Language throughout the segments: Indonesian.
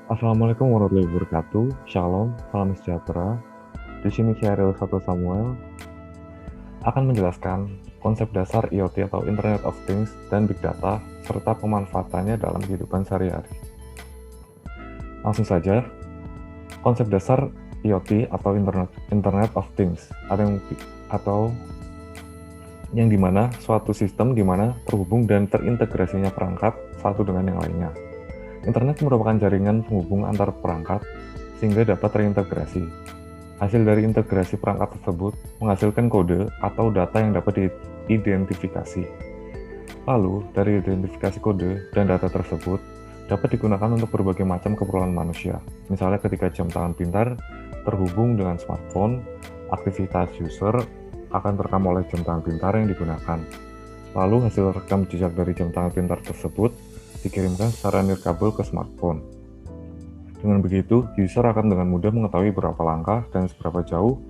Assalamualaikum warahmatullahi wabarakatuh. Shalom, salam sejahtera. Di sini Syahril Satu Samuel akan menjelaskan konsep dasar IoT atau Internet of Things dan Big Data serta pemanfaatannya dalam kehidupan sehari-hari. Langsung saja, konsep dasar IoT atau Internet of Things atau yang dimana suatu sistem dimana terhubung dan terintegrasinya perangkat satu dengan yang lainnya. Internet merupakan jaringan penghubung antar perangkat sehingga dapat terintegrasi. Hasil dari integrasi perangkat tersebut menghasilkan kode atau data yang dapat diidentifikasi. Lalu, dari identifikasi kode dan data tersebut dapat digunakan untuk berbagai macam keperluan manusia. Misalnya ketika jam tangan pintar terhubung dengan smartphone, aktivitas user akan terekam oleh jam tangan pintar yang digunakan. Lalu hasil rekam jejak dari jam tangan pintar tersebut dikirimkan secara nirkabel ke smartphone. Dengan begitu, user akan dengan mudah mengetahui berapa langkah dan seberapa jauh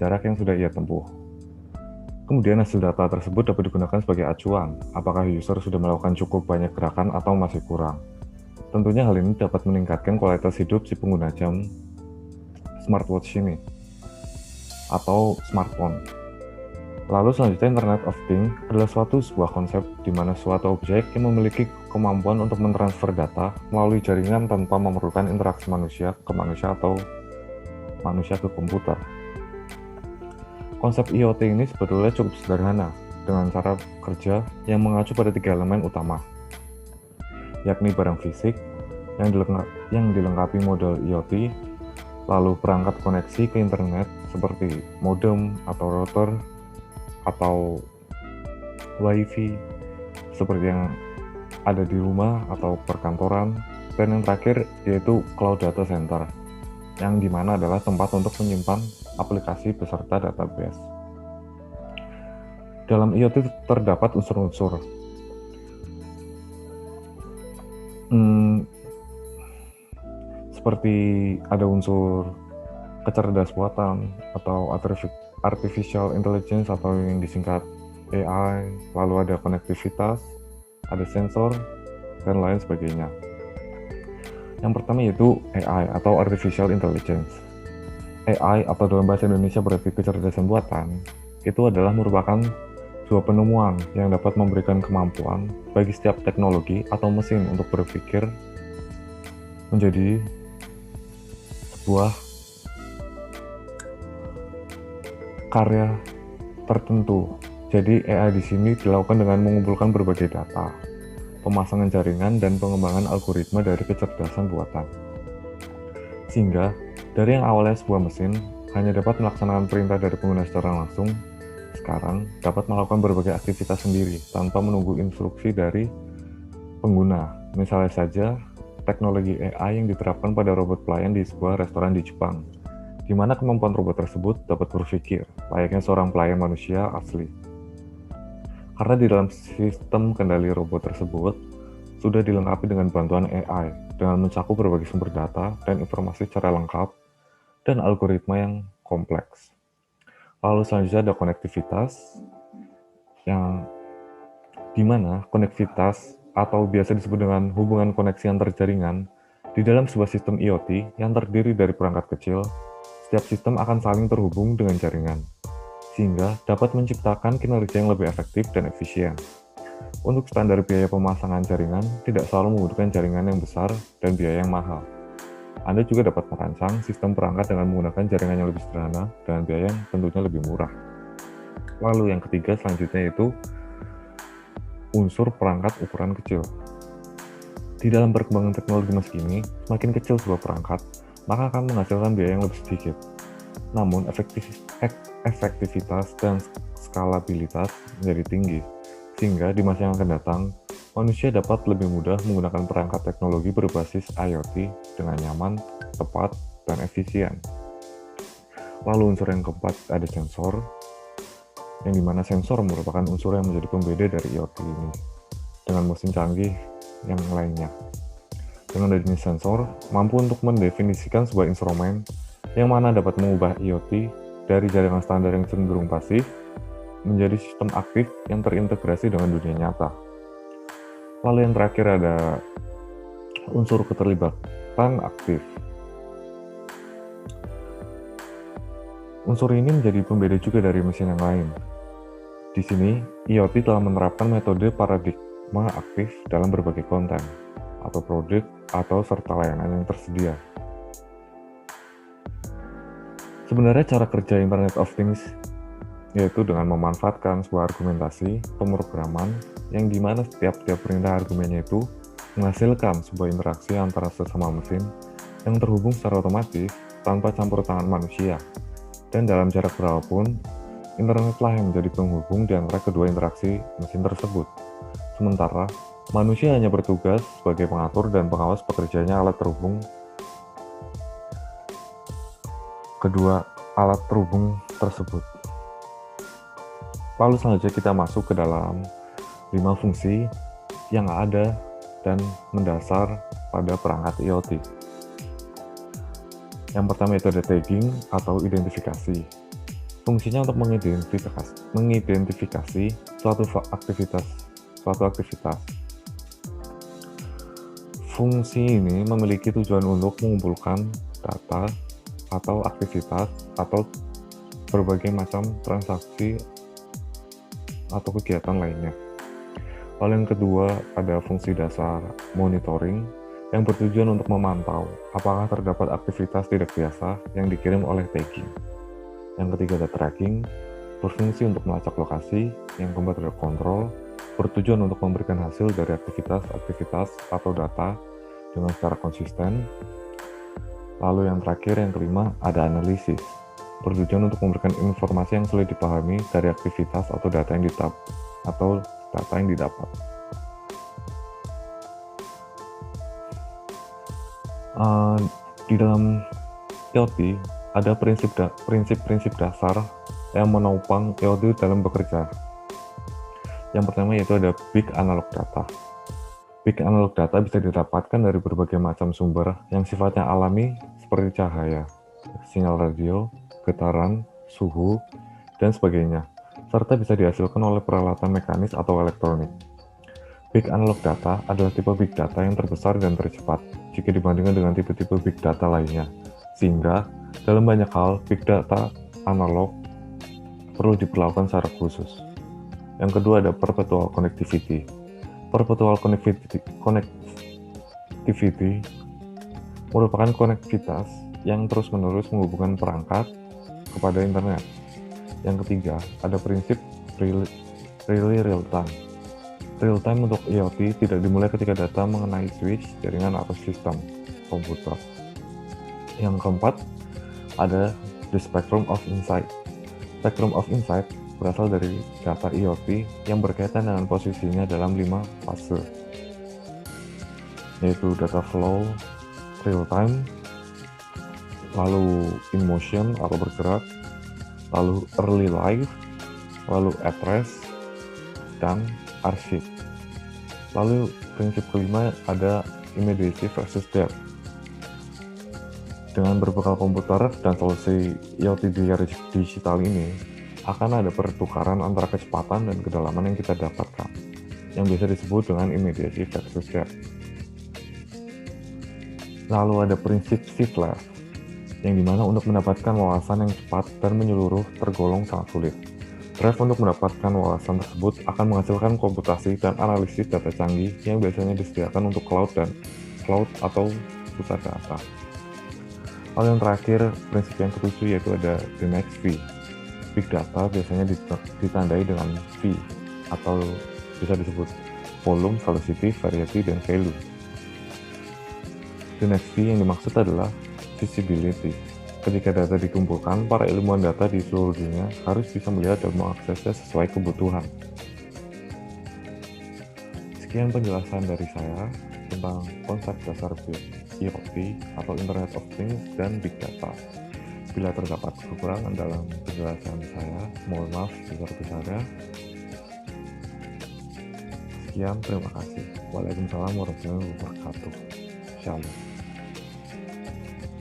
jarak yang sudah ia tempuh. Kemudian hasil data tersebut dapat digunakan sebagai acuan, apakah user sudah melakukan cukup banyak gerakan atau masih kurang. Tentunya hal ini dapat meningkatkan kualitas hidup si pengguna jam smartwatch ini, atau smartphone. Lalu selanjutnya Internet of Things adalah sebuah konsep di mana suatu objek yang memiliki kemampuan untuk mentransfer data melalui jaringan tanpa memerlukan interaksi manusia ke manusia atau manusia ke komputer. Konsep IoT ini sebetulnya cukup sederhana dengan cara kerja yang mengacu pada 3 elemen utama, yakni barang fisik yang dilengkapi model IoT, lalu perangkat koneksi ke internet seperti modem atau router atau WiFi seperti yang ada di rumah atau perkantoran, dan yang terakhir yaitu cloud data center yang dimana adalah tempat untuk menyimpan aplikasi beserta database. Dalam IoT terdapat unsur-unsur seperti ada unsur kecerdasan buatan atau artificial intelligence atau yang disingkat AI, lalu ada konektivitas, ada sensor, dan lain sebagainya. Yang pertama yaitu AI atau artificial intelligence. AI atau dalam bahasa Indonesia berarti kecerdasan buatan, itu adalah merupakan sebuah penemuan yang dapat memberikan kemampuan bagi setiap teknologi atau mesin untuk berpikir menjadi sebuah karya tertentu. Jadi AI di sini dilakukan dengan mengumpulkan berbagai data, pemasangan jaringan, dan pengembangan algoritma dari kecerdasan buatan. Sehingga dari yang awalnya sebuah mesin hanya dapat melaksanakan perintah dari pengguna secara langsung, sekarang dapat melakukan berbagai aktivitas sendiri tanpa menunggu instruksi dari pengguna. Misalnya saja teknologi AI yang diterapkan pada robot pelayan di sebuah restoran di Jepang, di mana kemampuan robot tersebut dapat berpikir layaknya seorang pelayan manusia asli. Karena di dalam sistem kendali robot tersebut sudah dilengkapi dengan bantuan AI dengan mencakup berbagai sumber data dan informasi secara lengkap dan algoritma yang kompleks. Lalu selanjutnya ada konektivitas, yang dimana konektivitas atau biasa disebut dengan hubungan koneksi antar jaringan di dalam sebuah sistem IoT yang terdiri dari perangkat kecil. Setiap sistem akan saling terhubung dengan jaringan, sehingga dapat menciptakan kinerja yang lebih efektif dan efisien. Untuk standar biaya pemasangan jaringan, tidak selalu membutuhkan jaringan yang besar dan biaya yang mahal. Anda juga dapat merancang sistem perangkat dengan menggunakan jaringan yang lebih sederhana dengan biaya yang tentunya lebih murah. Lalu yang ketiga selanjutnya yaitu unsur perangkat ukuran kecil. Di dalam perkembangan teknologi masa kini, semakin kecil sebuah perangkat, maka akan menghasilkan biaya yang lebih sedikit. Namun, efektivitas dan skalabilitas menjadi tinggi, sehingga di masa yang akan datang, manusia dapat lebih mudah menggunakan perangkat teknologi berbasis IoT dengan nyaman, tepat, dan efisien. Lalu unsur yang keempat ada sensor, yang dimana sensor merupakan unsur yang menjadi pembeda dari IoT ini dengan mesin canggih yang lainnya. Dengan adanya sensor, mampu untuk mendefinisikan sebuah instrumen yang mana dapat mengubah IoT dari jaringan standar yang cenderung pasif menjadi sistem aktif yang terintegrasi dengan dunia nyata. Lalu yang terakhir ada Unsur keterlibatan aktif. Unsur ini menjadi pembeda juga dari mesin yang lain. Di sini, IoT telah menerapkan metode paradigma aktif dalam berbagai konten, atau produk, atau serta layanan yang tersedia. Sebenarnya cara kerja Internet of Things yaitu dengan memanfaatkan sebuah argumentasi pemrograman yang dimana setiap perintah argumennya itu menghasilkan sebuah interaksi antara sesama mesin yang terhubung secara otomatis tanpa campur tangan manusia. Dan dalam jarak berapapun, internetlah yang menjadi penghubung di antara kedua interaksi mesin tersebut. Sementara, manusia hanya bertugas sebagai pengatur dan pengawas bekerjanya alat terhubung kedua alat terhubung tersebut. Lalu selanjutnya kita masuk ke dalam 5 fungsi yang ada dan mendasar pada perangkat IoT. Yang pertama itu ada tagging atau identifikasi. Fungsinya untuk mengidentifikasi suatu aktivitas. Fungsi ini memiliki tujuan untuk mengumpulkan data atau aktivitas atau berbagai macam transaksi atau kegiatan lainnya. Lalu yang kedua ada fungsi dasar monitoring yang bertujuan untuk memantau apakah terdapat aktivitas tidak biasa yang dikirim oleh tagging. Yang ketiga ada tracking, berfungsi untuk melacak lokasi. Yang keempat ada control, bertujuan untuk memberikan hasil dari aktivitas atau data dengan secara konsisten. Lalu yang terakhir, yang kelima, ada analisis, bertujuan untuk memberikan informasi yang sulit dipahami dari aktivitas atau data yang didapat. Di dalam IoT ada prinsip-prinsip dasar yang menopang IoT dalam bekerja. Yang pertama yaitu ada big analog data. Big analog data bisa didapatkan dari berbagai macam sumber yang sifatnya alami seperti cahaya, sinyal radio, getaran, suhu, dan sebagainya, serta bisa dihasilkan oleh peralatan mekanis atau elektronik. Big analog data adalah tipe big data yang terbesar dan tercepat jika dibandingkan dengan tipe-tipe big data lainnya, sehingga dalam banyak hal big data analog perlu diperlakukan secara khusus. Yang kedua ada perpetual connectivity. Perpetual connectivity merupakan konektivitas yang terus-menerus menghubungkan perangkat kepada internet. Yang ketiga, ada prinsip really real time. Real time untuk IoT tidak dimulai ketika data mengenai switch, jaringan, atau sistem komputer. Yang keempat, ada the spectrum of insight. Spectrum of insight berasal dari data IoT yang berkaitan dengan posisinya dalam 5 fase, yaitu data flow, real time, lalu in motion atau bergerak, lalu early life, lalu at rest, dan archive. Lalu prinsip kelima ada immediacy versus depth. Dengan berbekal komputer dan solusi IoT digital ini, akan ada pertukaran antara kecepatan dan kedalaman yang kita dapatkan, yang bisa disebut dengan immediacy versus depth. Lalu ada prinsip shift left, yang dimana untuk mendapatkan wawasan yang cepat dan menyeluruh tergolong sangat sulit. Drive untuk mendapatkan wawasan tersebut akan menghasilkan komputasi dan analisis data canggih yang biasanya disediakan untuk cloud atau pusat data. Lalu yang terakhir, prinsip yang ketujuh yaitu ada the next V. Big data biasanya ditandai dengan V atau bisa disebut volume, velocity, variety, dan value. The next V yang dimaksud adalah visibility. Ketika data dikumpulkan, para ilmuwan data di seluruh dunia harus bisa melihat dan mengaksesnya sesuai kebutuhan. Sekian penjelasan dari saya tentang konsep dasar IoT atau Internet of Things dan Big Data. Bila terdapat kekurangan dalam penjelasan saya, mohon maaf sebesar-besarnya. Sekian, terima kasih. Waalaikumsalam warahmatullahi wabarakatuh. Shalom.